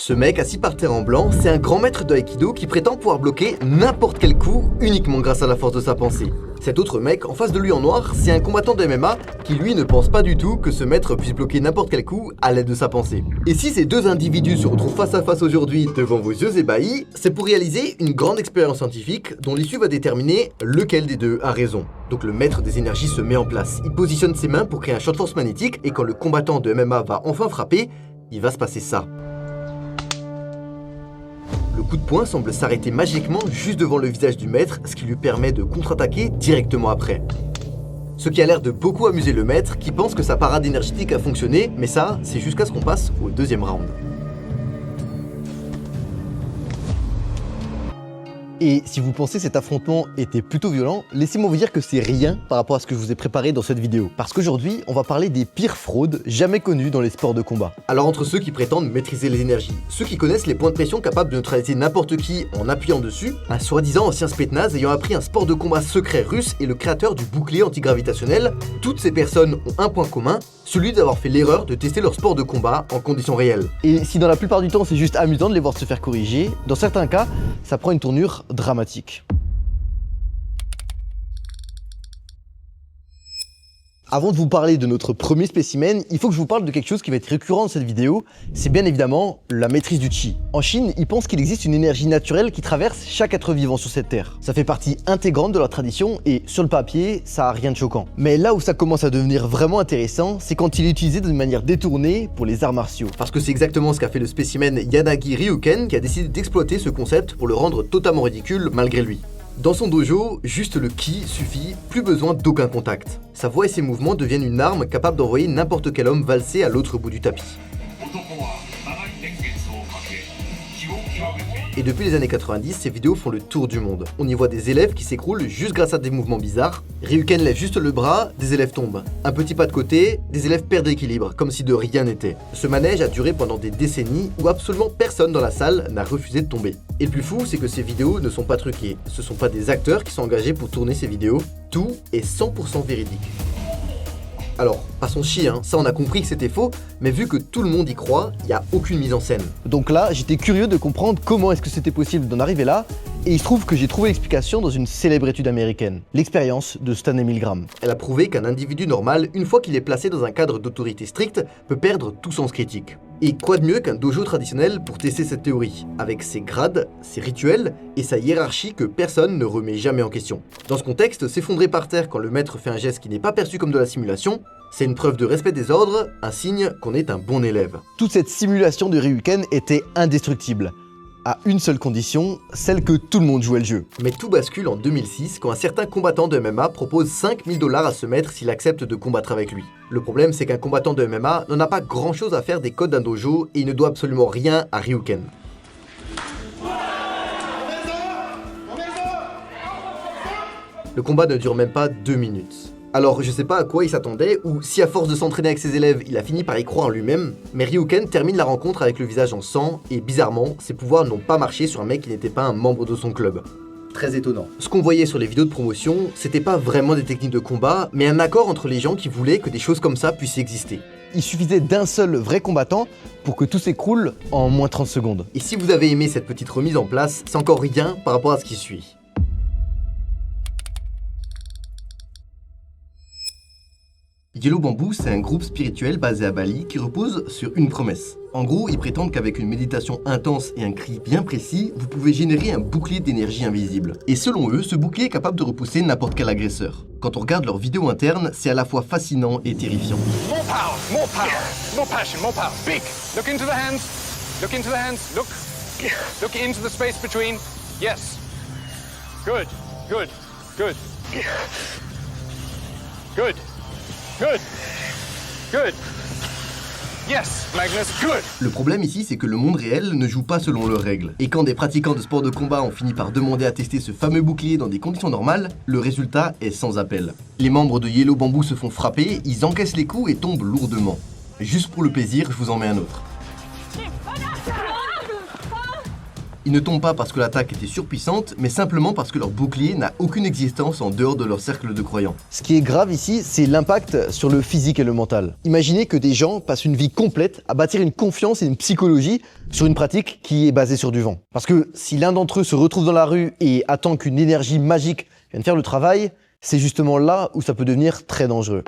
Ce mec assis par terre en blanc, c'est un grand maître de Aikido qui prétend pouvoir bloquer n'importe quel coup uniquement grâce à la force de sa pensée. Cet autre mec, en face de lui en noir, c'est un combattant de MMA qui lui ne pense pas du tout que ce maître puisse bloquer n'importe quel coup à l'aide de sa pensée. Et si ces deux individus se retrouvent face à face aujourd'hui devant vos yeux ébahis, c'est pour réaliser une grande expérience scientifique dont l'issue va déterminer lequel des deux a raison. Donc le maître des énergies se met en place, il positionne ses mains pour créer un champ de force magnétique et quand le combattant de MMA va enfin frapper, il va se passer ça. Le coup de poing semble s'arrêter magiquement juste devant le visage du maître, ce qui lui permet de contre-attaquer directement après. Ce qui a l'air de beaucoup amuser le maître, qui pense que sa parade énergétique a fonctionné, mais ça, c'est jusqu'à ce qu'on passe au deuxième round. Et si vous pensez que cet affrontement était plutôt violent, laissez-moi vous dire que c'est rien par rapport à ce que je vous ai préparé dans cette vidéo. Parce qu'aujourd'hui, on va parler des pires fraudes jamais connues dans les sports de combat. Alors entre ceux qui prétendent maîtriser les énergies, ceux qui connaissent les points de pression capables de neutraliser n'importe qui en appuyant dessus, un soi-disant ancien Spetsnaz ayant appris un sport de combat secret russe et le créateur du bouclier antigravitationnel, toutes ces personnes ont un point commun, celui d'avoir fait l'erreur de tester leur sport de combat en conditions réelles. Et si dans la plupart du temps c'est juste amusant de les voir se faire corriger, dans certains cas, ça prend une tournure dramatique. Avant de vous parler de notre premier spécimen, il faut que je vous parle de quelque chose qui va être récurrent dans cette vidéo, c'est bien évidemment la maîtrise du chi. En Chine, ils pensent qu'il existe une énergie naturelle qui traverse chaque être vivant sur cette terre. Ça fait partie intégrante de leur tradition et sur le papier, ça a rien de choquant. Mais là où ça commence à devenir vraiment intéressant, c'est quand il est utilisé d'une manière détournée pour les arts martiaux. Parce que c'est exactement ce qu'a fait le spécimen Yanagi Ryuken qui a décidé d'exploiter ce concept pour le rendre totalement ridicule malgré lui. Dans son dojo, juste le ki suffit, plus besoin d'aucun contact. Sa voix et ses mouvements deviennent une arme capable d'envoyer n'importe quel homme valser à l'autre bout du tapis. Et depuis les années 90, ces vidéos font le tour du monde. On y voit des élèves qui s'écroulent juste grâce à des mouvements bizarres. Ryuken lève juste le bras, des élèves tombent. Un petit pas de côté, des élèves perdent l'équilibre, comme si de rien n'était. Ce manège a duré pendant des décennies où absolument personne dans la salle n'a refusé de tomber. Et le plus fou, c'est que ces vidéos ne sont pas truquées. Ce sont pas des acteurs qui sont engagés pour tourner ces vidéos. Tout est 100% véridique. Alors, pas son chi, ça on a compris que c'était faux, mais vu que tout le monde y croit, il n'y a aucune mise en scène. Donc là, j'étais curieux de comprendre comment est-ce que c'était possible d'en arriver là, et il se trouve que j'ai trouvé l'explication dans une célèbre étude américaine, l'expérience de Stanley Milgram. Elle a prouvé qu'un individu normal, une fois qu'il est placé dans un cadre d'autorité stricte, peut perdre tout sens critique. Et quoi de mieux qu'un dojo traditionnel pour tester cette théorie, avec ses grades, ses rituels et sa hiérarchie que personne ne remet jamais en question. Dans ce contexte, s'effondrer par terre quand le maître fait un geste qui n'est pas perçu comme de la simulation, c'est une preuve de respect des ordres, un signe qu'on est un bon élève. Toute cette simulation de Ryuken était indestructible, à une seule condition, celle que tout le monde jouait le jeu. Mais tout bascule en 2006 quand un certain combattant de MMA propose 5 000 $ à ce maître s'il accepte de combattre avec lui. Le problème, c'est qu'un combattant de MMA n'en a pas grand chose à faire des codes d'un dojo et il ne doit absolument rien à Ryuken. Le combat ne dure même pas 2 minutes. Alors je sais pas à quoi il s'attendait, ou si à force de s'entraîner avec ses élèves, il a fini par y croire en lui-même, mais Ryuken termine la rencontre avec le visage en sang, et bizarrement, ses pouvoirs n'ont pas marché sur un mec qui n'était pas un membre de son club. Très étonnant. Ce qu'on voyait sur les vidéos de promotion, c'était pas vraiment des techniques de combat, mais un accord entre les gens qui voulaient que des choses comme ça puissent exister. Il suffisait d'un seul vrai combattant pour que tout s'écroule en moins 30 secondes. Et si vous avez aimé cette petite remise en place, c'est encore rien par rapport à ce qui suit. Yellow Bamboo, c'est un groupe spirituel basé à Bali qui repose sur une promesse. En gros, ils prétendent qu'avec une méditation intense et un cri bien précis, vous pouvez générer un bouclier d'énergie invisible. Et selon eux, ce bouclier est capable de repousser n'importe quel agresseur. Quand on regarde leurs vidéos internes, c'est à la fois fascinant et terrifiant. More power, more power, more passion, more power. Big. Look into the hands. Look into the hands. Look. Look into the space between. Yes. Good. Good. Good. Good. Good. Good. Yes, Magnus, good. Le problème ici, c'est que le monde réel ne joue pas selon leurs règles. Et quand des pratiquants de sport de combat ont fini par demander à tester ce fameux bouclier dans des conditions normales, le résultat est sans appel. Les membres de Yellow Bamboo se font frapper, ils encaissent les coups et tombent lourdement. Juste pour le plaisir, je vous en mets un autre. Ils ne tombent pas parce que l'attaque était surpuissante, mais simplement parce que leur bouclier n'a aucune existence en dehors de leur cercle de croyants. Ce qui est grave ici, c'est l'impact sur le physique et le mental. Imaginez que des gens passent une vie complète à bâtir une confiance et une psychologie sur une pratique qui est basée sur du vent. Parce que si l'un d'entre eux se retrouve dans la rue et attend qu'une énergie magique vienne faire le travail, c'est justement là où ça peut devenir très dangereux.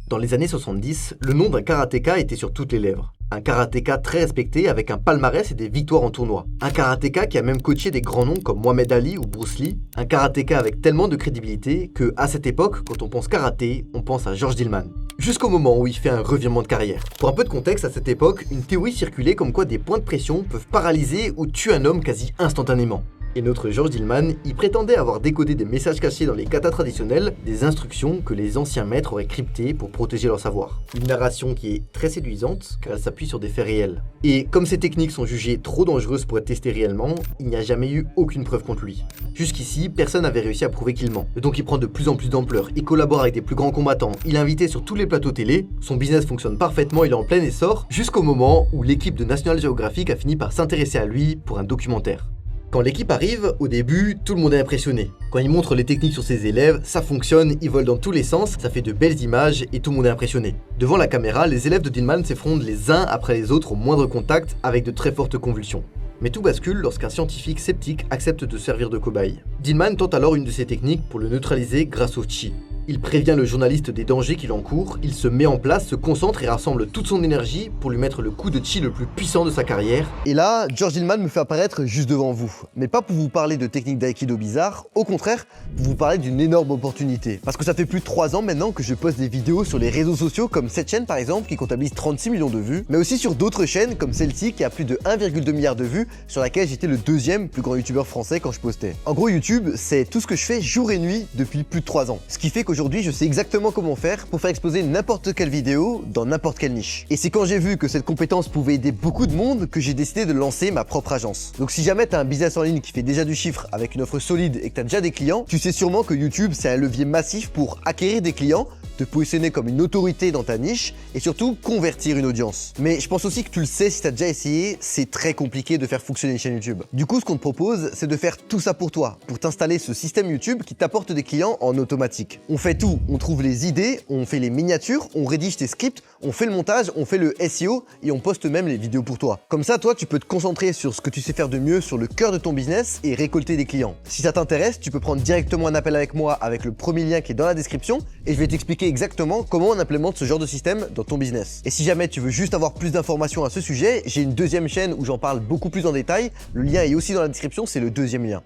Dans les années 70, le nom d'un karatéka était sur toutes les lèvres. Un karatéka très respecté avec un palmarès et des victoires en tournoi. Un karatéka qui a même coaché des grands noms comme Mohamed Ali ou Bruce Lee. Un karatéka avec tellement de crédibilité que, à cette époque, quand on pense karaté, on pense à George Dillman. Jusqu'au moment où il fait un revirement de carrière. Pour un peu de contexte, à cette époque, une théorie circulait comme quoi des points de pression peuvent paralyser ou tuer un homme quasi instantanément. Et notre George Dillman y prétendait avoir décodé des messages cachés dans les katas traditionnels, des instructions que les anciens maîtres auraient cryptées pour protéger leur savoir. Une narration qui est très séduisante car elle s'appuie sur des faits réels. Et comme ces techniques sont jugées trop dangereuses pour être testées réellement, il n'y a jamais eu aucune preuve contre lui. Jusqu'ici, personne n'avait réussi à prouver qu'il ment. Donc il prend de plus en plus d'ampleur, il collabore avec des plus grands combattants, il est invité sur tous les plateaux télé, son business fonctionne parfaitement, il est en plein essor, jusqu'au moment où l'équipe de National Geographic a fini par s'intéresser à lui pour un documentaire. Quand l'équipe arrive, au début, tout le monde est impressionné. Quand il montre les techniques sur ses élèves, ça fonctionne, ils volent dans tous les sens, ça fait de belles images et tout le monde est impressionné. Devant la caméra, les élèves de Dillman s'effondrent les uns après les autres au moindre contact avec de très fortes convulsions. Mais tout bascule lorsqu'un scientifique sceptique accepte de servir de cobaye. Dillman tente alors une de ses techniques pour le neutraliser grâce au chi. Il prévient le journaliste des dangers qu'il encourt, il se met en place, se concentre et rassemble toute son énergie pour lui mettre le coup de chi le plus puissant de sa carrière. Et là, George Dillman me fait apparaître juste devant vous. Mais pas pour vous parler de techniques d'aïkido bizarres, au contraire, pour vous parler d'une énorme opportunité. Parce que ça fait plus de 3 ans maintenant que je poste des vidéos sur les réseaux sociaux comme cette chaîne par exemple qui comptabilise 36 millions de vues, mais aussi sur d'autres chaînes comme celle-ci qui a plus de 1,2 milliard de vues, sur laquelle j'étais le 2e plus grand youtubeur français quand je postais. En gros, YouTube, c'est tout ce que je fais jour et nuit depuis plus de 3 ans. Ce qui fait qu'aujourd'hui, je sais exactement comment faire pour faire exploser n'importe quelle vidéo dans n'importe quelle niche. Et c'est quand j'ai vu que cette compétence pouvait aider beaucoup de monde que j'ai décidé de lancer ma propre agence. Donc si jamais t'as un business en ligne qui fait déjà du chiffre avec une offre solide et que t'as déjà des clients, tu sais sûrement que YouTube, c'est un levier massif pour acquérir des clients, te positionner comme une autorité dans ta niche et surtout convertir une audience. Mais je pense aussi que tu le sais si tu as déjà essayé, c'est très compliqué de faire fonctionner une chaîne YouTube. Du coup, ce qu'on te propose, c'est de faire tout ça pour toi, pour t'installer ce système YouTube qui t'apporte des clients en automatique. On fait tout, on trouve les idées, on fait les miniatures, on rédige tes scripts, on fait le montage, on fait le SEO et on poste même les vidéos pour toi. Comme ça, toi, tu peux te concentrer sur ce que tu sais faire de mieux, sur le cœur de ton business et récolter des clients. Si ça t'intéresse, tu peux prendre directement un appel avec moi avec le premier lien qui est dans la description et je vais t'expliquer exactement comment on implémente ce genre de système dans ton business. Et si jamais tu veux juste avoir plus d'informations à ce sujet, j'ai une deuxième chaîne où j'en parle beaucoup plus en détail. Le lien est aussi dans la description, c'est le 2e lien.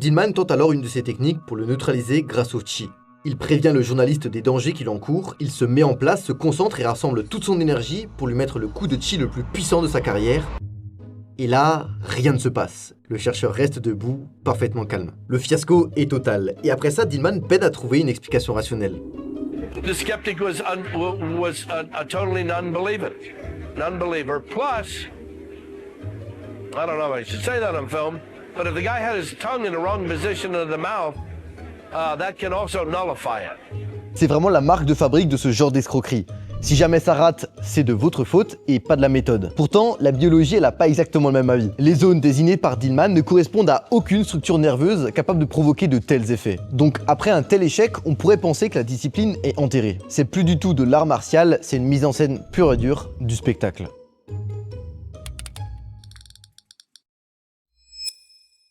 Dillman tente alors une de ses techniques pour le neutraliser grâce au chi. Il prévient le journaliste des dangers qu'il encourt, il se met en place, se concentre et rassemble toute son énergie pour lui mettre le coup de chi le plus puissant de sa carrière. Et là, rien ne se passe. Le chercheur reste debout, parfaitement calme. Le fiasco est total. Et après ça, Dillman peine à trouver une explication rationnelle. The skeptic was a totally non-believer. Non-believer. Plus, I don't know if I should say that on film, but if the guy had his tongue in the wrong position of the mouth, that can also nullify it. C'est vraiment la marque de fabrique de ce genre d'escroquerie. Si jamais ça rate, c'est de votre faute et pas de la méthode. Pourtant, la biologie, elle n'a pas exactement le même avis. Les zones désignées par Dillman ne correspondent à aucune structure nerveuse capable de provoquer de tels effets. Donc après un tel échec, on pourrait penser que la discipline est enterrée. C'est plus du tout de l'art martial, c'est une mise en scène pure et dure du spectacle.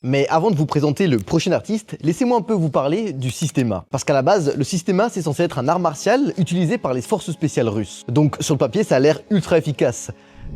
Mais avant de vous présenter le prochain artiste, laissez-moi un peu vous parler du Systema. Parce qu'à la base, le Systema, c'est censé être un art martial utilisé par les forces spéciales russes. Donc sur le papier, ça a l'air ultra efficace.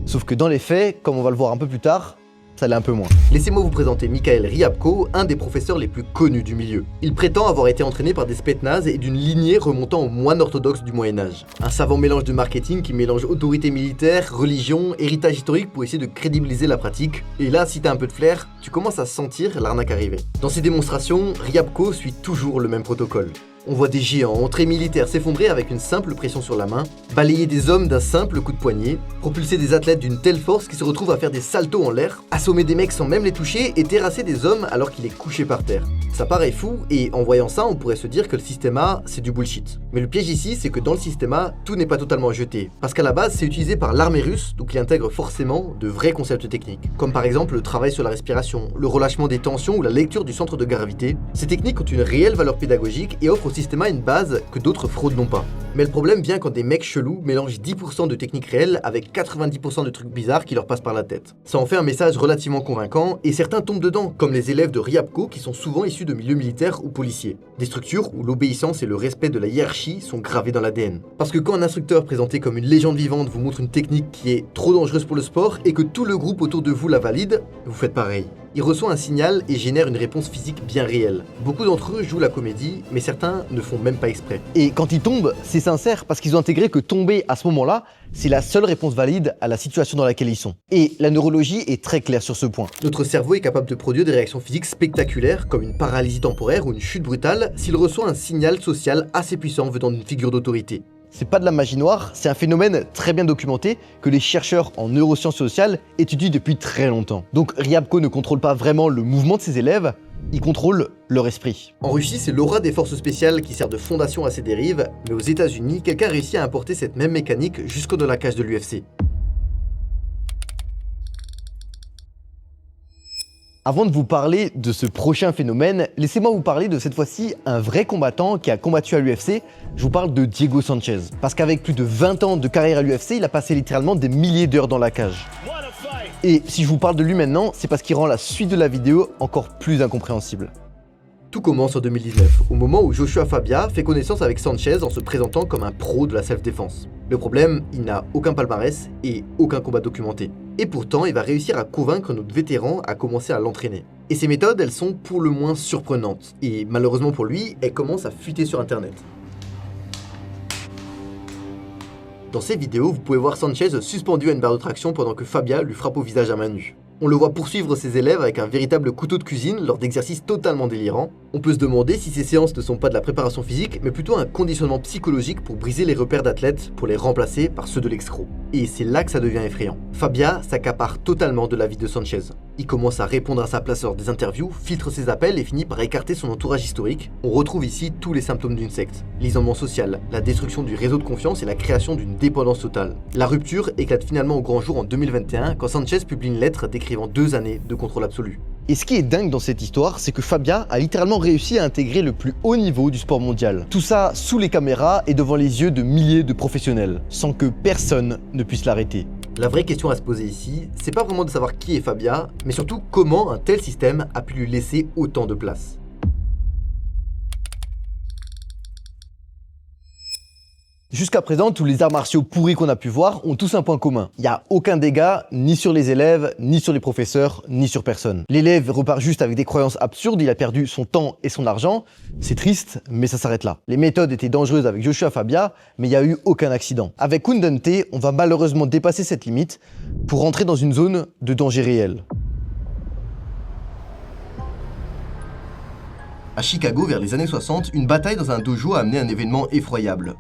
Sauf que dans les faits, comme on va le voir un peu plus tard, ça l'est un peu moins. Laissez-moi vous présenter Mikhail Ryabko, un des professeurs les plus connus du milieu. Il prétend avoir été entraîné par des spetsnaz et d'une lignée remontant aux moines orthodoxes du Moyen-Âge. Un savant mélange de marketing qui mélange autorité militaire, religion, héritage historique pour essayer de crédibiliser la pratique. Et là, si t'as un peu de flair, tu commences à sentir l'arnaque arriver. Dans ses démonstrations, Ryabko suit toujours le même protocole. On voit des géants très militaires s'effondrer avec une simple pression sur la main, balayer des hommes d'un simple coup de poignet, propulser des athlètes d'une telle force qu'ils se retrouvent à faire des saltos en l'air, assommer des mecs sans même les toucher et terrasser des hommes alors qu'il est couché par terre. Ça paraît fou et en voyant ça, on pourrait se dire que le système A, c'est du bullshit. Mais le piège ici, c'est que dans le système A, tout n'est pas totalement jeté. Parce qu'à la base, c'est utilisé par l'armée russe, donc il intègre forcément de vrais concepts techniques. Comme par exemple le travail sur la respiration, le relâchement des tensions ou la lecture du centre de gravité. Ces techniques ont une réelle valeur pédagogique et offrent au système A une base que d'autres fraudes n'ont pas. Mais le problème vient quand des mecs chelous mélangent 10% de techniques réelles avec 90% de trucs bizarres qui leur passent par la tête. Ça en fait un message relativement convaincant et certains tombent dedans, comme les élèves de Ryabko qui sont souvent issus de milieux militaires ou policiers. Des structures où l'obéissance et le respect de la hiérarchie sont gravés dans l'ADN. Parce que quand un instructeur présenté comme une légende vivante vous montre une technique qui est trop dangereuse pour le sport et que tout le groupe autour de vous la valide, vous faites pareil. Il reçoit un signal et génère une réponse physique bien réelle. Beaucoup d'entre eux jouent la comédie, mais certains ne font même pas exprès. Et quand ils tombent, c'est sincère parce qu'ils ont intégré que tomber à ce moment-là, c'est la seule réponse valide à la situation dans laquelle ils sont. Et la neurologie est très claire sur ce point. Notre cerveau est capable de produire des réactions physiques spectaculaires, comme une paralysie temporaire ou une chute brutale, s'il reçoit un signal social assez puissant venant d'une figure d'autorité. C'est pas de la magie noire, c'est un phénomène très bien documenté que les chercheurs en neurosciences sociales étudient depuis très longtemps. Donc Ryabko ne contrôle pas vraiment le mouvement de ses élèves, il contrôle leur esprit. En Russie, c'est l'aura des forces spéciales qui sert de fondation à ces dérives, mais aux États-Unis, quelqu'un réussit à importer cette même mécanique jusqu'au dans la cage de l'UFC. Avant de vous parler de ce prochain phénomène, laissez-moi vous parler de cette fois-ci un vrai combattant qui a combattu à l'UFC. Je vous parle de Diego Sanchez. Parce qu'avec plus de 20 ans de carrière à l'UFC, il a passé littéralement des milliers d'heures dans la cage. Et si je vous parle de lui maintenant, c'est parce qu'il rend la suite de la vidéo encore plus incompréhensible. Tout commence en 2019, au moment où Joshua Fabia fait connaissance avec Sanchez en se présentant comme un pro de la self-défense. Le problème, il n'a aucun palmarès et aucun combat documenté. Et pourtant, il va réussir à convaincre notre vétéran à commencer à l'entraîner. Et ses méthodes, elles sont pour le moins surprenantes. Et malheureusement pour lui, elles commencent à fuiter sur internet. Dans ces vidéos, vous pouvez voir Sanchez suspendu à une barre de traction pendant que Fabia lui frappe au visage à main nue. On le voit poursuivre ses élèves avec un véritable couteau de cuisine lors d'exercices totalement délirants. On peut se demander si ces séances ne sont pas de la préparation physique, mais plutôt un conditionnement psychologique pour briser les repères d'athlètes, pour les remplacer par ceux de l'escroc. Et c'est là que ça devient effrayant. Fabia s'accapare totalement de la vie de Sanchez. Il commence à répondre à sa place lors des interviews, filtre ses appels et finit par écarter son entourage historique. On retrouve ici tous les symptômes d'une secte. L'isolement social, la destruction du réseau de confiance et la création d'une dépendance totale. La rupture éclate finalement au grand jour en 2021 quand Sanchez publie une lettre décrivant 2 années de contrôle absolu. Et ce qui est dingue dans cette histoire, c'est que Fabia a littéralement réussi à intégrer le plus haut niveau du sport mondial. Tout ça sous les caméras et devant les yeux de milliers de professionnels, sans que personne ne puisse l'arrêter. La vraie question à se poser ici, c'est pas vraiment de savoir qui est Fabia, mais surtout comment un tel système a pu lui laisser autant de place. Jusqu'à présent, tous les arts martiaux pourris qu'on a pu voir ont tous un point commun. Il n'y a aucun dégât, ni sur les élèves, ni sur les professeurs, ni sur personne. L'élève repart juste avec des croyances absurdes, il a perdu son temps et son argent. C'est triste, mais ça s'arrête là. Les méthodes étaient dangereuses avec Joshua Fabia, mais il n'y a eu aucun accident. Avec Kundante, on va malheureusement dépasser cette limite pour rentrer dans une zone de danger réel. À Chicago, vers les années 60, une bataille dans un dojo a amené un événement effroyable.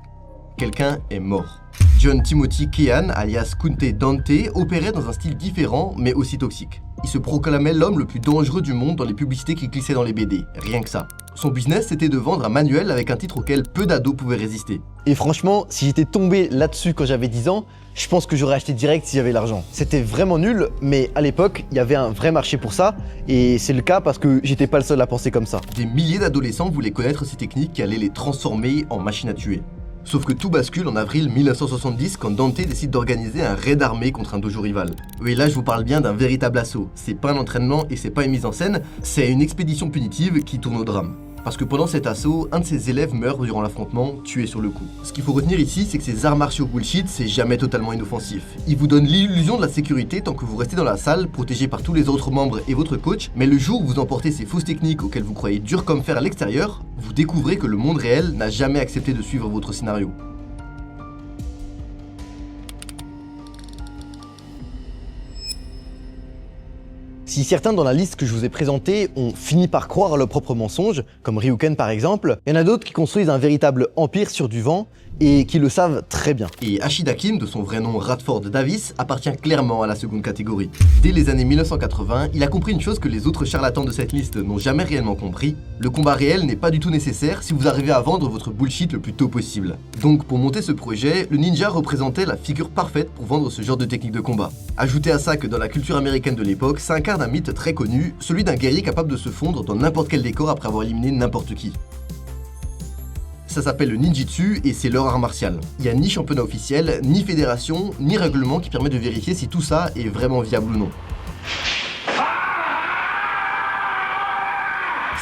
Quelqu'un est mort. John Timothy Kean, alias Kunte Dante, opérait dans un style différent, mais aussi toxique. Il se proclamait l'homme le plus dangereux du monde dans les publicités qui glissaient dans les BD, rien que ça. Son business, c'était de vendre un manuel avec un titre auquel peu d'ados pouvaient résister. Et franchement, si j'étais tombé là-dessus quand j'avais 10 ans, je pense que j'aurais acheté direct si j'avais l'argent. C'était vraiment nul, mais à l'époque, il y avait un vrai marché pour ça, et c'est le cas parce que j'étais pas le seul à penser comme ça. Des milliers d'adolescents voulaient connaître ces techniques qui allaient les transformer en machines à tuer. Sauf que tout bascule en avril 1970 quand Dante décide d'organiser un raid armé contre un dojo rival. Oui, là je vous parle bien d'un véritable assaut. C'est pas un entraînement et c'est pas une mise en scène, c'est une expédition punitive qui tourne au drame. Parce que pendant cet assaut, un de ses élèves meurt durant l'affrontement, tué sur le coup. Ce qu'il faut retenir ici, c'est que ces arts martiaux bullshit, c'est jamais totalement inoffensif. Ils vous donnent l'illusion de la sécurité tant que vous restez dans la salle, protégé par tous les autres membres et votre coach, mais le jour où vous emportez ces fausses techniques auxquelles vous croyez dur comme fer à l'extérieur, vous découvrez que le monde réel n'a jamais accepté de suivre votre scénario. Si certains dans la liste que je vous ai présentée ont fini par croire à leurs propres mensonges, comme Ryuken par exemple, il y en a d'autres qui construisent un véritable empire sur du vent et qui le savent très bien. Et Ashida Kim, de son vrai nom Radford Davis, appartient clairement à la seconde catégorie. Dès les années 1980, il a compris une chose que les autres charlatans de cette liste n'ont jamais réellement compris: le combat réel n'est pas du tout nécessaire si vous arrivez à vendre votre bullshit le plus tôt possible. Donc pour monter ce projet, le ninja représentait la figure parfaite pour vendre ce genre de technique de combat. Ajoutez à ça que dans la culture américaine de l'époque, ça incarne un mythe très connu, celui d'un guerrier capable de se fondre dans n'importe quel décor après avoir éliminé n'importe qui. Ça s'appelle le ninjitsu et c'est leur art martial. Il n'y a ni championnat officiel, ni fédération, ni règlement qui permet de vérifier si tout ça est vraiment viable ou non.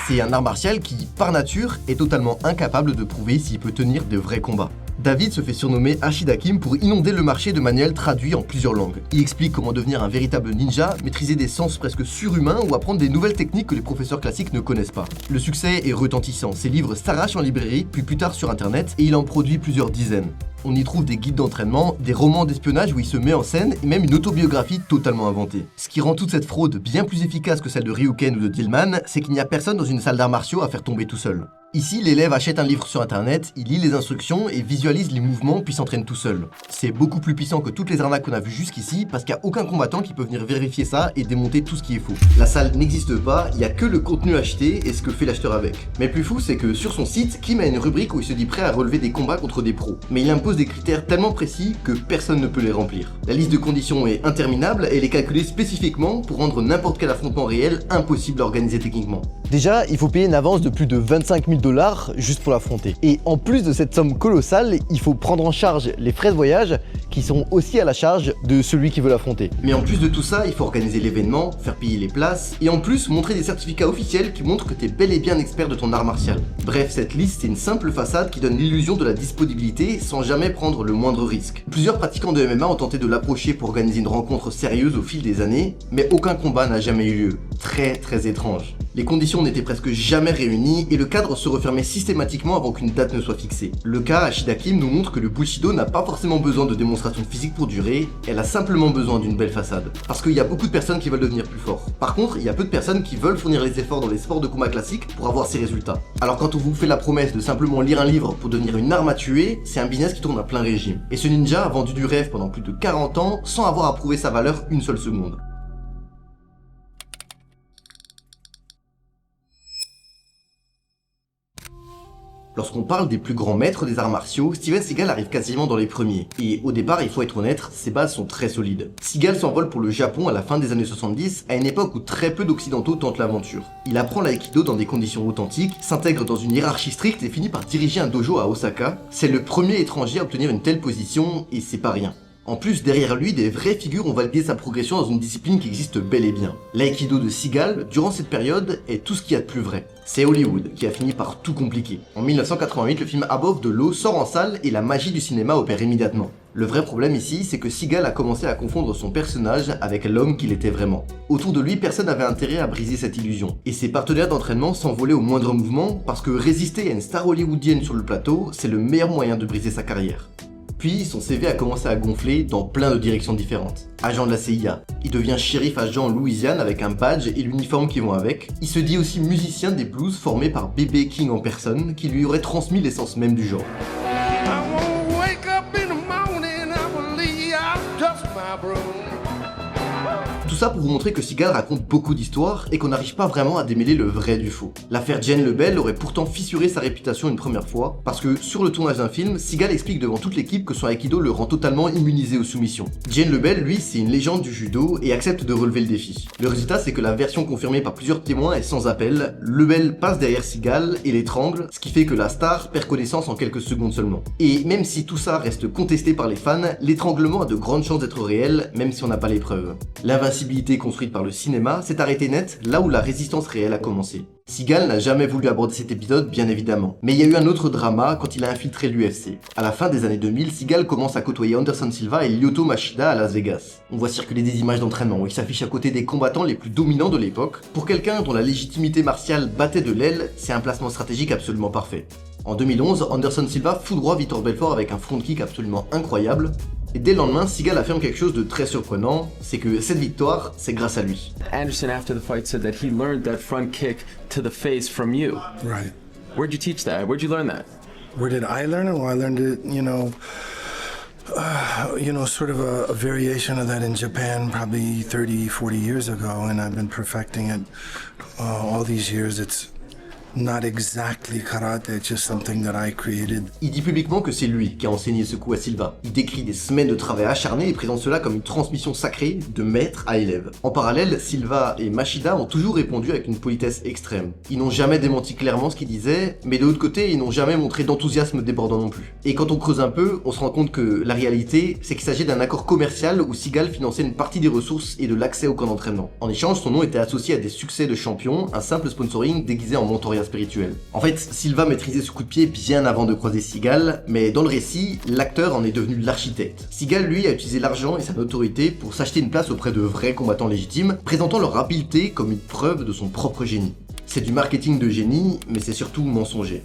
C'est un art martial qui, par nature, est totalement incapable de prouver s'il peut tenir de vrais combats. David se fait surnommer Ashida Kim pour inonder le marché de manuels traduits en plusieurs langues. Il explique comment devenir un véritable ninja, maîtriser des sens presque surhumains ou apprendre des nouvelles techniques que les professeurs classiques ne connaissent pas. Le succès est retentissant, ses livres s'arrachent en librairie, puis plus tard sur internet, et il en produit plusieurs dizaines. On y trouve des guides d'entraînement, des romans d'espionnage où il se met en scène et même une autobiographie totalement inventée. Ce qui rend toute cette fraude bien plus efficace que celle de Ryuken ou de Dillman, c'est qu'il n'y a personne dans une salle d'arts martiaux à faire tomber tout seul. Ici, l'élève achète un livre sur internet, il lit les instructions et visualise les mouvements puis s'entraîne tout seul. C'est beaucoup plus puissant que toutes les arnaques qu'on a vues jusqu'ici parce qu'il n'y a aucun combattant qui peut venir vérifier ça et démonter tout ce qui est faux. La salle n'existe pas, il n'y a que le contenu acheté et ce que fait l'acheteur avec. Mais le plus fou, c'est que sur son site, Kim a une rubrique où il se dit prêt à relever des combats contre des pros. Mais il impose des critères tellement précis que personne ne peut les remplir. La liste de conditions est interminable et elle est calculée spécifiquement pour rendre n'importe quel affrontement réel impossible à organiser techniquement. Déjà, il faut payer une avance de plus de 25 000 $ juste pour l'affronter. Et en plus de cette somme colossale, il faut prendre en charge les frais de voyage qui sont aussi à la charge de celui qui veut l'affronter. Mais en plus de tout ça, il faut organiser l'événement, faire payer les places, et en plus montrer des certificats officiels qui montrent que t'es bel et bien expert de ton art martial. Bref, cette liste c'est une simple façade qui donne l'illusion de la disponibilité sans jamais prendre le moindre risque. Plusieurs pratiquants de MMA ont tenté de l'approcher pour organiser une rencontre sérieuse au fil des années, mais aucun combat n'a jamais eu lieu. Très étrange. Les conditions n'étaient presque jamais réunies et le cadre se refermait systématiquement avant qu'une date ne soit fixée. Le cas Ashida Kim nous montre que le Bushido n'a pas forcément besoin de démonstration physique pour durer, elle a simplement besoin d'une belle façade. Parce qu'il y a beaucoup de personnes qui veulent devenir plus forts. Par contre, il y a peu de personnes qui veulent fournir les efforts dans les sports de combat classiques pour avoir ces résultats. Alors quand on vous fait la promesse de simplement lire un livre pour devenir une arme à tuer, c'est un business qui tourne à plein régime. Et ce ninja a vendu du rêve pendant plus de 40 ans sans avoir à prouver sa valeur une seule seconde. Lorsqu'on parle des plus grands maîtres des arts martiaux, Steven Seagal arrive quasiment dans les premiers. Et au départ, il faut être honnête, ses bases sont très solides. Seagal s'envole pour le Japon à la fin des années 70, à une époque où très peu d'occidentaux tentent l'aventure. Il apprend l'aïkido dans des conditions authentiques, s'intègre dans une hiérarchie stricte et finit par diriger un dojo à Osaka. C'est le premier étranger à obtenir une telle position, et c'est pas rien. En plus, derrière lui, des vraies figures ont validé sa progression dans une discipline qui existe bel et bien. L'aïkido de Seagal, durant cette période, est tout ce qu'il y a de plus vrai. C'est Hollywood qui a fini par tout compliquer. En 1988, le film Above the Law sort en salle et la magie du cinéma opère immédiatement. Le vrai problème ici, c'est que Seagal a commencé à confondre son personnage avec l'homme qu'il était vraiment. Autour de lui, personne n'avait intérêt à briser cette illusion. Et ses partenaires d'entraînement s'envolaient au moindre mouvement parce que résister à une star hollywoodienne sur le plateau, c'est le meilleur moyen de briser sa carrière. Puis, son CV a commencé à gonfler dans plein de directions différentes. Agent de la CIA, il devient shérif agent en Louisiane avec un badge et l'uniforme qui vont avec. Il se dit aussi musicien des blues formé par B.B. King en personne, qui lui aurait transmis l'essence même du genre. Tout ça pour vous montrer que Seagal raconte beaucoup d'histoires et qu'on n'arrive pas vraiment à démêler le vrai du faux. L'affaire Jane Lebel aurait pourtant fissuré sa réputation une première fois, parce que sur le tournage d'un film, Seagal explique devant toute l'équipe que son aikido le rend totalement immunisé aux soumissions. Jane Lebel, lui, c'est une légende du judo et accepte de relever le défi. Le résultat, c'est que la version confirmée par plusieurs témoins est sans appel. Lebel passe derrière Seagal et l'étrangle, ce qui fait que la star perd connaissance en quelques secondes seulement. Et même si tout ça reste contesté par les fans, l'étranglement a de grandes chances d'être réel, même si on n'a pas les preuves. L'invincibilité construite par le cinéma s'est arrêtée net là où la résistance réelle a commencé. Seagal n'a jamais voulu aborder cet épisode, bien évidemment. Mais il y a eu un autre drama quand il a infiltré l'UFC. À la fin des années 2000, Seagal commence à côtoyer Anderson Silva et Lyoto Machida à Las Vegas. On voit circuler des images d'entraînement où il s'affiche à côté des combattants les plus dominants de l'époque. Pour quelqu'un dont la légitimité martiale battait de l'aile, c'est un placement stratégique absolument parfait. En 2011, Anderson Silva foudroie Vitor Belfort avec un front kick absolument incroyable. Et dès le lendemain, Seagal affirme quelque chose de très surprenant, c'est que cette victoire, c'est grâce à lui. Anderson, after the fight, said that he learned that front kick to the face from you. Right. Where'd you teach that? Where'd you learn that? Where did I learn it? Well, I learned it, sort of a variation of that in Japan probably 30, 40 years ago, and I've been perfecting it all these years. It's not exactly karate, it's just something that I created. Il dit publiquement que c'est lui qui a enseigné ce coup à Silva. Il décrit des semaines de travail acharné et présente cela comme une transmission sacrée de maître à élève. En parallèle, Silva et Machida ont toujours répondu avec une politesse extrême. Ils n'ont jamais démenti clairement ce qu'ils disaient, mais de l'autre côté, ils n'ont jamais montré d'enthousiasme débordant non plus. Et quand on creuse un peu, on se rend compte que la réalité, c'est qu'il s'agit d'un accord commercial où Seagal finançait une partie des ressources et de l'accès au camp d'entraînement. En échange, son nom était associé à des succès de champion, un simple sponsoring déguisé en mentorat spirituel. En fait, Silva maîtrisait ce coup de pied bien avant de croiser Seagal, mais dans le récit, l'acteur en est devenu l'architecte. Seagal, lui, a utilisé l'argent et sa notoriété pour s'acheter une place auprès de vrais combattants légitimes, présentant leur habileté comme une preuve de son propre génie. C'est du marketing de génie, mais c'est surtout mensonger.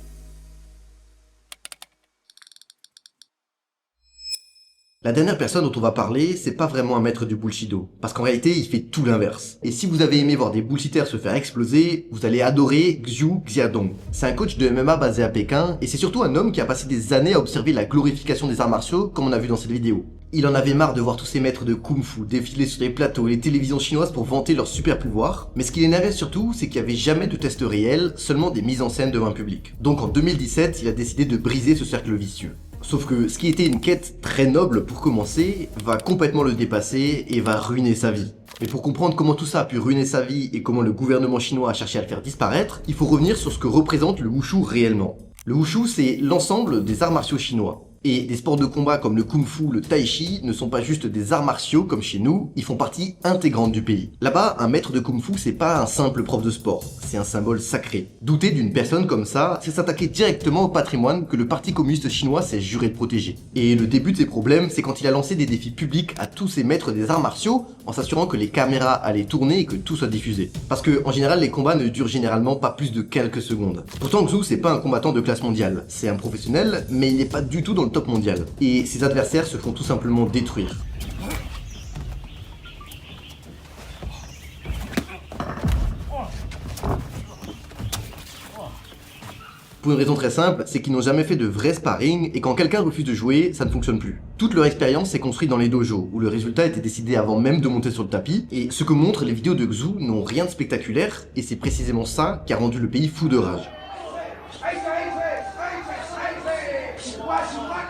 La dernière personne dont on va parler, c'est pas vraiment un maître du bullshido, parce qu'en réalité, il fait tout l'inverse. Et si vous avez aimé voir des bullshitters se faire exploser, vous allez adorer Xu Xiaodong. C'est un coach de MMA basé à Pékin, et c'est surtout un homme qui a passé des années à observer la glorification des arts martiaux, comme on a vu dans cette vidéo. Il en avait marre de voir tous ces maîtres de kung-fu défiler sur les plateaux et les télévisions chinoises pour vanter leurs super pouvoirs, mais ce qui l'énervait surtout, c'est qu'il n'y avait jamais de tests réels, seulement des mises en scène devant un public. Donc en 2017, il a décidé de briser ce cercle vicieux. Sauf que ce qui était une quête très noble pour commencer, va complètement le dépasser et va ruiner sa vie. Mais pour comprendre comment tout ça a pu ruiner sa vie et comment le gouvernement chinois a cherché à le faire disparaître, il faut revenir sur ce que représente le wushu réellement. Le wushu, c'est l'ensemble des arts martiaux chinois. Et des sports de combat comme le kung-fu, le tai chi ne sont pas juste des arts martiaux comme chez nous, ils font partie intégrante du pays. Là-bas, un maître de kung-fu, c'est pas un simple prof de sport, c'est un symbole sacré. Douter d'une personne comme ça, c'est s'attaquer directement au patrimoine que le Parti communiste chinois s'est juré de protéger. Et le début de ses problèmes, c'est quand il a lancé des défis publics à tous ces maîtres des arts martiaux, en s'assurant que les caméras allaient tourner et que tout soit diffusé. Parce que, en général, les combats ne durent généralement pas plus de quelques secondes. Pourtant, Xu, c'est pas un combattant de classe mondiale, c'est un professionnel, mais il n'est pas du tout dans le top mondial. Et ses adversaires se font tout simplement détruire. Pour une raison très simple, c'est qu'ils n'ont jamais fait de vrai sparring et quand quelqu'un refuse de jouer, ça ne fonctionne plus. Toute leur expérience s'est construite dans les dojos, où le résultat était décidé avant même de monter sur le tapis, et ce que montrent les vidéos de Xu n'ont rien de spectaculaire, et c'est précisément ça qui a rendu le pays fou de rage.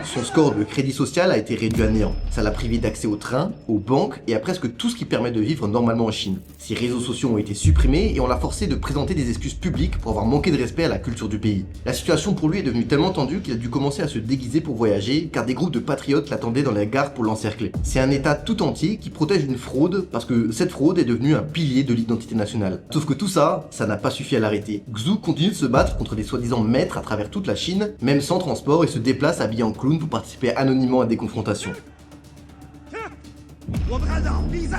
Son score de crédit social a été réduit à néant. Ça l'a privé d'accès aux trains, aux banques et à presque tout ce qui permet de vivre normalement en Chine. Ses réseaux sociaux ont été supprimés et on l'a forcé de présenter des excuses publiques pour avoir manqué de respect à la culture du pays. La situation pour lui est devenue tellement tendue qu'il a dû commencer à se déguiser pour voyager car des groupes de patriotes l'attendaient dans les gares pour l'encercler. C'est un état tout entier qui protège une fraude parce que cette fraude est devenue un pilier de l'identité nationale. Sauf que tout ça, ça n'a pas suffi à l'arrêter. Xu continue de se battre contre des soi-disant maîtres à travers toute la Chine, même sans transport et se déplace habillé en clown pour participer anonymement à des confrontations.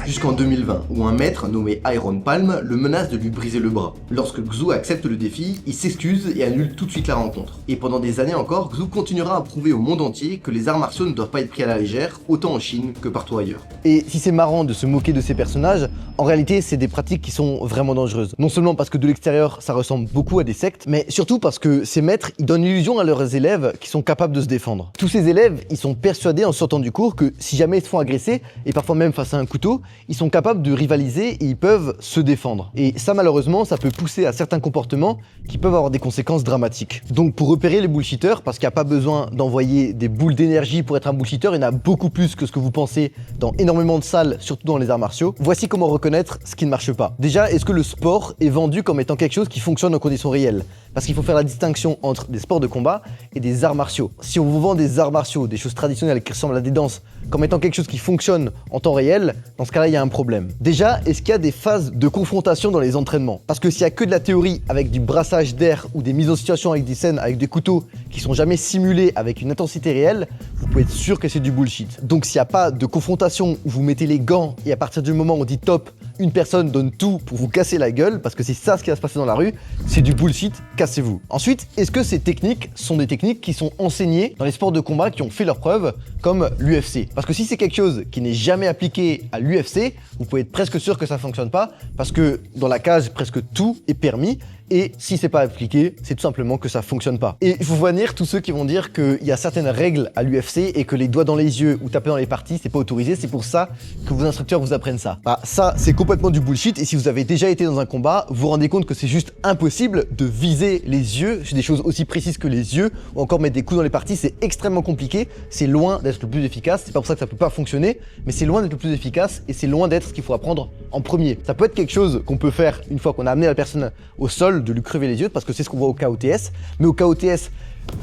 Jusqu'en 2020, où un maître nommé Iron Palm le menace de lui briser le bras. Lorsque Xu accepte le défi, il s'excuse et annule tout de suite la rencontre. Et pendant des années encore, Xu continuera à prouver au monde entier que les arts martiaux ne doivent pas être pris à la légère, autant en Chine que partout ailleurs. Et si c'est marrant de se moquer de ces personnages, en réalité c'est des pratiques qui sont vraiment dangereuses. Non seulement parce que de l'extérieur ça ressemble beaucoup à des sectes, mais surtout parce que ces maîtres ils donnent l'illusion à leurs élèves qu'ils sont capables de se défendre. Tous ces élèves ils sont persuadés en sortant du cours que si jamais ils se font agresser, et parfois même face à un couteau, ils sont capables de rivaliser et ils peuvent se défendre. Et ça malheureusement ça peut pousser à certains comportements qui peuvent avoir des conséquences dramatiques. Donc pour repérer les bullshitters, parce qu'il n'y a pas besoin d'envoyer des boules d'énergie pour être un bullshitter, il y en a beaucoup plus que ce que vous pensez dans énormément de salles, surtout dans les arts martiaux. Voici comment reconnaître ce qui ne marche pas. Déjà, est-ce que le sport est vendu comme étant quelque chose qui fonctionne en conditions réelles? Parce qu'il faut faire la distinction entre des sports de combat et des arts martiaux. Si on vous vend des arts martiaux, des choses traditionnelles qui ressemblent à des danses, comme étant quelque chose qui fonctionne en temps réel, dans ce cas-là, il y a un problème. Déjà, est-ce qu'il y a des phases de confrontation dans les entraînements? Parce que s'il y a que de la théorie avec du brassage d'air ou des mises en situation avec des scènes avec des couteaux qui sont jamais simulés avec une intensité réelle, vous pouvez être sûr que c'est du bullshit. Donc s'il n'y a pas de confrontation où vous mettez les gants et à partir du moment où on dit top, une personne donne tout pour vous casser la gueule, parce que c'est ça ce qui va se passer dans la rue, c'est du bullshit, cassez-vous. Ensuite, est-ce que ces techniques sont des techniques qui sont enseignées dans les sports de combat qui ont fait leurs preuves, comme l'UFC? Parce que si c'est quelque chose qui n'est jamais appliqué à l'UFC, vous pouvez être presque sûr que ça fonctionne pas, parce que dans la cage, presque tout est permis. Et si c'est pas appliqué, c'est tout simplement que ça fonctionne pas. Et il faut voir tous ceux qui vont dire qu'il y a certaines règles à l'UFC et que les doigts dans les yeux ou taper dans les parties, c'est pas autorisé, c'est pour ça que vos instructeurs vous apprennent ça. Bah, ça, c'est complètement du bullshit, et si vous avez déjà été dans un combat, vous vous rendez compte que c'est juste impossible de viser les yeux sur des choses aussi précises que les yeux, ou encore mettre des coups dans les parties, c'est extrêmement compliqué, c'est loin d'être le plus efficace, c'est pas pour ça que ça peut pas fonctionner, mais c'est loin d'être le plus efficace, et c'est loin d'être ce qu'il faut apprendre en premier. Ça peut être quelque chose qu'on peut faire une fois qu'on a amené la personne au sol, de lui crever les yeux, parce que c'est ce qu'on voit au KOTS, mais au KOTS,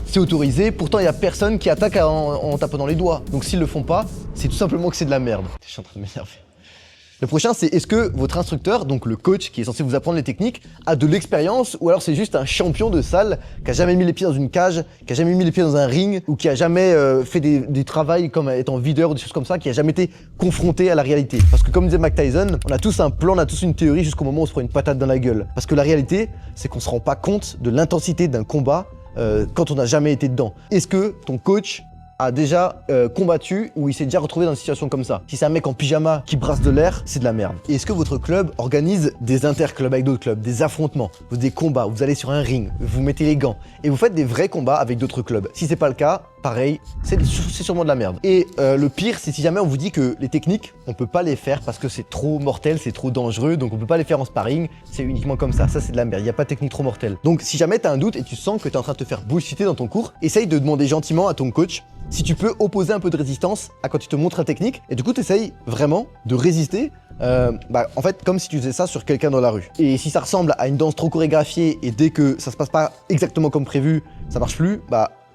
c'est autorisé, pourtant il y a personne qui attaque en tapant dans les doigts. Donc s'ils le font pas, c'est tout simplement que c'est de la merde. Je suis en train de m'énerver. Le prochain, c'est est-ce que votre instructeur, donc le coach qui est censé vous apprendre les techniques, a de l'expérience, ou alors c'est juste un champion de salle qui a jamais mis les pieds dans une cage, qui a jamais mis les pieds dans un ring, ou qui a jamais fait des travails comme étant videur ou des choses comme ça, qui a jamais été confronté à la réalité. Parce que comme disait Mike Tyson, on a tous un plan, on a tous une théorie jusqu'au moment où on se prend une patate dans la gueule. Parce que la réalité, c'est qu'on se rend pas compte de l'intensité d'un combat quand on n'a jamais été dedans. Est-ce que ton coach a déjà combattu ou il s'est déjà retrouvé dans une situation comme ça? Si c'est un mec en pyjama qui brasse de l'air, c'est de la merde. Et est-ce que votre club organise des interclubs avec d'autres clubs, des affrontements, des combats, vous allez sur un ring, vous mettez les gants et vous faites des vrais combats avec d'autres clubs? Si c'est pas le cas, pareil, c'est sûrement de la merde. Et le pire, c'est si jamais on vous dit que les techniques, on peut pas les faire parce que c'est trop mortel, c'est trop dangereux, donc on peut pas les faire en sparring, c'est uniquement comme ça. Ça, c'est de la merde, il y a pas de technique trop mortelle. Donc si jamais t'as un doute et tu sens que t'es en train de te faire bullshiter dans ton cours, essaye de demander gentiment à ton coach si tu peux opposer un peu de résistance à quand tu te montres la technique, et du coup tu essayes vraiment de résister, en fait comme si tu faisais ça sur quelqu'un dans la rue. Et si ça ressemble à une danse trop chorégraphiée et dès que ça se passe pas exactement comme prévu, ça marche plus,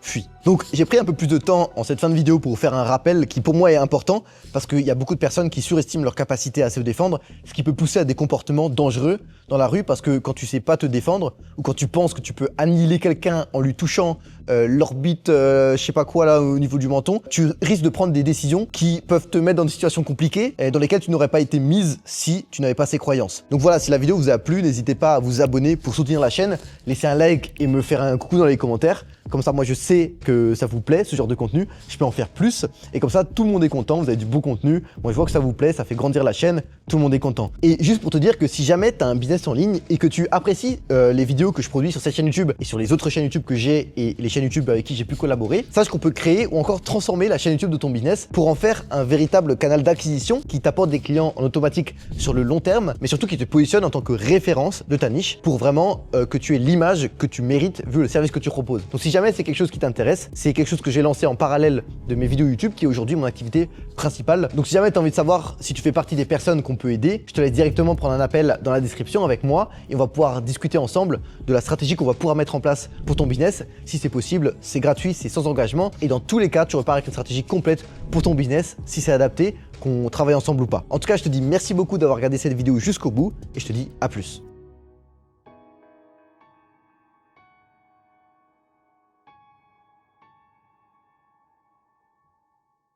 fuis. Donc j'ai pris un peu plus de temps en cette fin de vidéo pour vous faire un rappel qui pour moi est important, parce qu'il y a beaucoup de personnes qui surestiment leur capacité à se défendre, ce qui peut pousser à des comportements dangereux dans la rue, parce que quand tu sais pas te défendre, ou quand tu penses que tu peux annihiler quelqu'un en lui touchant l'orbite, je sais pas quoi là au niveau du menton, tu risques de prendre des décisions qui peuvent te mettre dans des situations compliquées et dans lesquelles tu n'aurais pas été mise si tu n'avais pas ces croyances. Donc voilà, si la vidéo vous a plu, n'hésitez pas à vous abonner pour soutenir la chaîne, laisser un like et me faire un coucou dans les commentaires. Comme ça, moi je sais que ça vous plaît, ce genre de contenu, je peux en faire plus, et comme ça tout le monde est content, vous avez du beau contenu, moi je vois que ça vous plaît, ça fait grandir la chaîne, tout le monde est content. Et juste pour te dire que si jamais tu as un business en ligne et que tu apprécies les vidéos que je produis sur cette chaîne YouTube et sur les autres chaînes YouTube que j'ai et les chaînes YouTube avec qui j'ai pu collaborer, sache qu'on peut créer ou encore transformer la chaîne YouTube de ton business pour en faire un véritable canal d'acquisition qui t'apporte des clients en automatique sur le long terme, mais surtout qui te positionne en tant que référence de ta niche pour vraiment que tu aies l'image que tu mérites vu le service que tu proposes. Donc si jamais c'est quelque chose qui t'intéresse, c'est quelque chose que j'ai lancé en parallèle de mes vidéos YouTube qui est aujourd'hui mon activité principale. Donc si jamais tu as envie de savoir si tu fais partie des personnes qu'on peut aider, je te laisse directement prendre un appel dans la description avec moi et on va pouvoir discuter ensemble de la stratégie qu'on va pouvoir mettre en place pour ton business. Si c'est possible, c'est gratuit, c'est sans engagement et dans tous les cas, tu repars avec une stratégie complète pour ton business si c'est adapté, qu'on travaille ensemble ou pas. En tout cas, je te dis merci beaucoup d'avoir regardé cette vidéo jusqu'au bout et je te dis à plus.